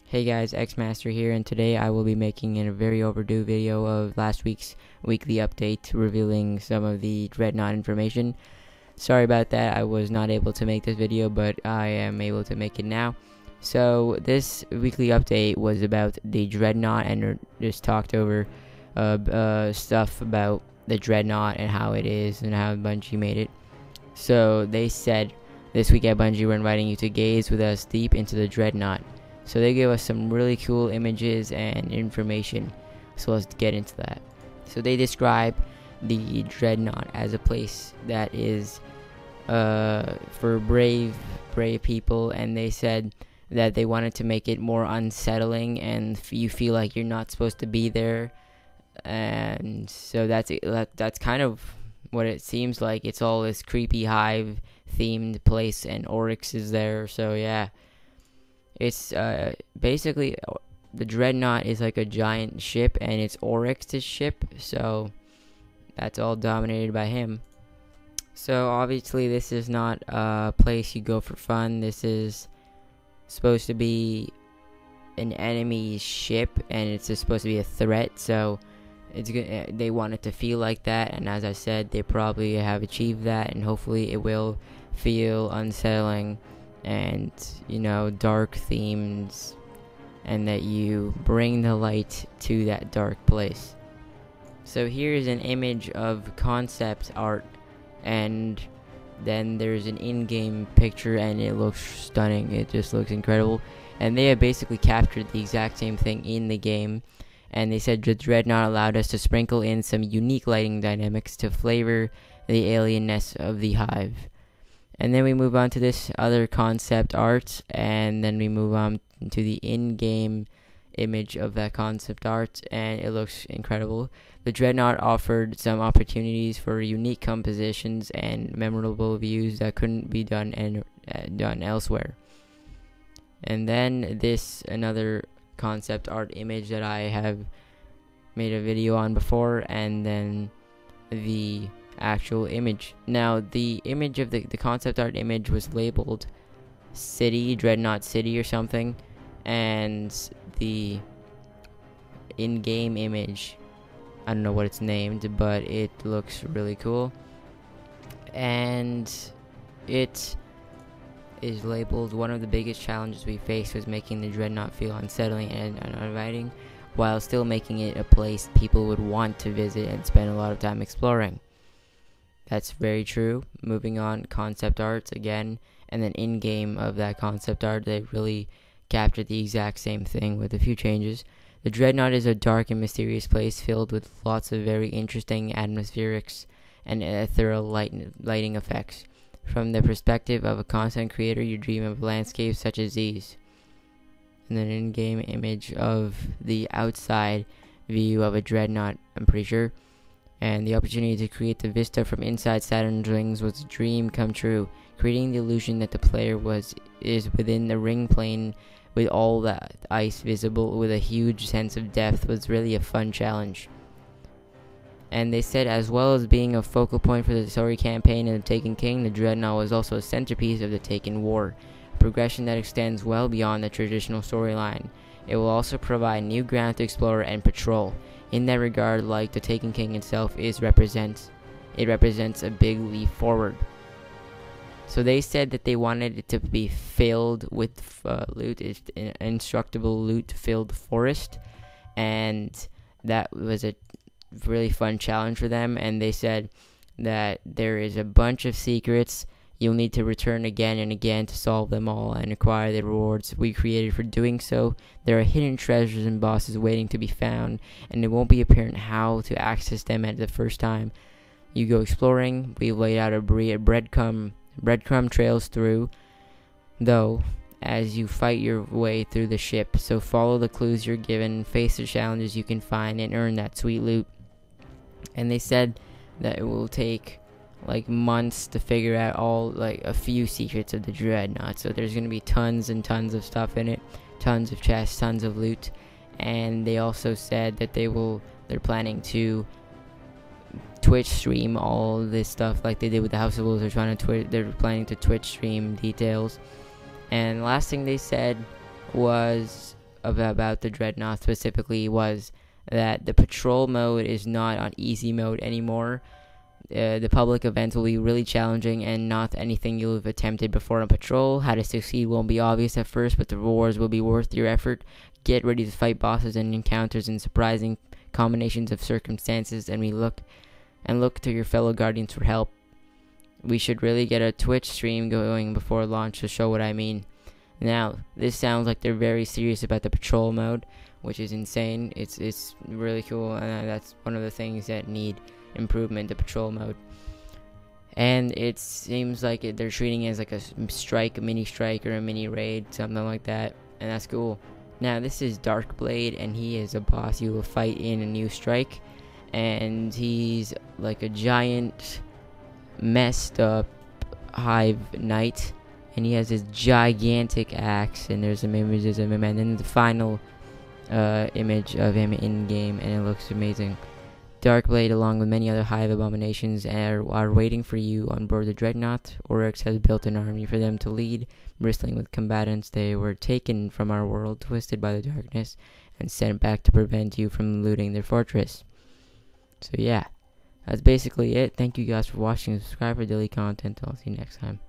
Hey guys, Xmaster here, and today I will be making a very overdue video of last week's weekly update revealing some of the Dreadnaught information. Sorry about that, I was not able to make this video, but I am able to make it now. So this weekly update was about the Dreadnaught, and just talked over stuff about the Dreadnaught and how it is and how Bungie made it. So they said, this week at Bungie we're inviting you to gaze with us deep into the Dreadnaught. So they gave us some really cool images and information. So let's get into that. So they describe the Dreadnaught as a place that is for brave people, and they said that they wanted to make it more unsettling and you feel like you're not supposed to be there. And so that's kind of what it seems like. It's all this creepy hive themed place, and Oryx is there. So yeah. It's basically the Dreadnaught is like a giant ship, and it's Oryx's ship, so that's all dominated by him. So obviously this is not a place you go for fun. This is supposed to be an enemy's ship, and it's just supposed to be a threat, so it's good. They want it to feel like that, and as I said, they probably have achieved that, and hopefully it will feel unsettling and, you know, dark themes, and that you bring the light to that dark place. So here's an image of concept art, and then there's an in-game picture, and it looks stunning. It just looks incredible, and they have basically captured the exact same thing in the game. And they said the Dreadnaught allowed us to sprinkle in some unique lighting dynamics to flavor the alienness of the hive. And then we move on to this other concept art, and then we move on to the in-game image of that concept art, and it looks incredible. The Dreadnaught offered some opportunities for unique compositions and memorable views that couldn't be done elsewhere. And then this another concept art image that I have made a video on before, and then the actual image. Now the image of the concept art image was labeled City, Dreadnaught City or something, and the in-game image, I don't know what it's named, but it looks really cool, and it is labeled one of the biggest challenges we faced was making the Dreadnaught feel unsettling and uninviting, while still making it a place people would want to visit and spend a lot of time exploring. That's very true. Moving on, concept arts again, and then in-game of that concept art, they really captured the exact same thing with a few changes. The Dreadnaught is a dark and mysterious place filled with lots of very interesting atmospherics and ethereal lighting effects. From the perspective of a content creator, you dream of landscapes such as these. And then in-game image of the outside view of a Dreadnaught, I'm pretty sure. And the opportunity to create the vista from inside Saturn's rings was a dream come true, creating the illusion that the player is within the ring plane with all that ice visible with a huge sense of depth was really a fun challenge. And they said, as well as being a focal point for the story campaign in The Taken King, the Dreadnaught was also a centerpiece of the Taken War, a progression that extends well beyond the traditional storyline. It will also provide new ground to explore and patrol. In that regard, like the Taken King itself represents a big leap forward. So they said that they wanted it to be filled with loot. It's an indestructible loot-filled forest, and that was a really fun challenge for them. And they said that there is a bunch of secrets. You'll need to return again and again to solve them all and acquire the rewards we created for doing so. There are hidden treasures and bosses waiting to be found, and it won't be apparent how to access them at the first time you go exploring. We've laid out a breadcrumb trails through, though, as you fight your way through the ship. So follow the clues you're given, face the challenges you can find, and earn that sweet loot. And they said that it will take like months to figure out all like a few secrets of the Dreadnaught. So there's gonna be tons and tons of stuff in it, tons of chests, tons of loot. And they also said that they're planning to Twitch stream all this stuff like they did with the House of Wolves. They're planning to Twitch stream details. And last thing they said was about the Dreadnaught specifically was that the patrol mode is not on easy mode anymore. The public events will be really challenging and not anything you've attempted before on patrol. How to succeed won't be obvious at first, but the rewards will be worth your effort. Get ready to fight bosses and encounters in surprising combinations of circumstances, and look to your fellow guardians for help. We should really get a Twitch stream going before launch to show what I mean. Now, this sounds like they're very serious about the patrol mode, which is insane. It's really cool, and that's one of the things that need improvement, the patrol mode. And it seems like they're treating it as like a mini strike or a mini raid, something like that, and that's cool. Now, this is Darkblade, and he is a boss you will fight in a new strike, and he's like a giant, messed up hive knight, and he has this gigantic axe, and there's some images of him, and then the final image of him in game, and it looks amazing. Darkblade, along with many other hive abominations, are waiting for you on board the Dreadnaught. Oryx has built an army for them to lead, bristling with combatants. They were taken from our world, twisted by the darkness, and sent back to prevent you from looting their fortress. So yeah, that's basically it. Thank you guys for watching. Subscribe for daily content. I'll see you next time.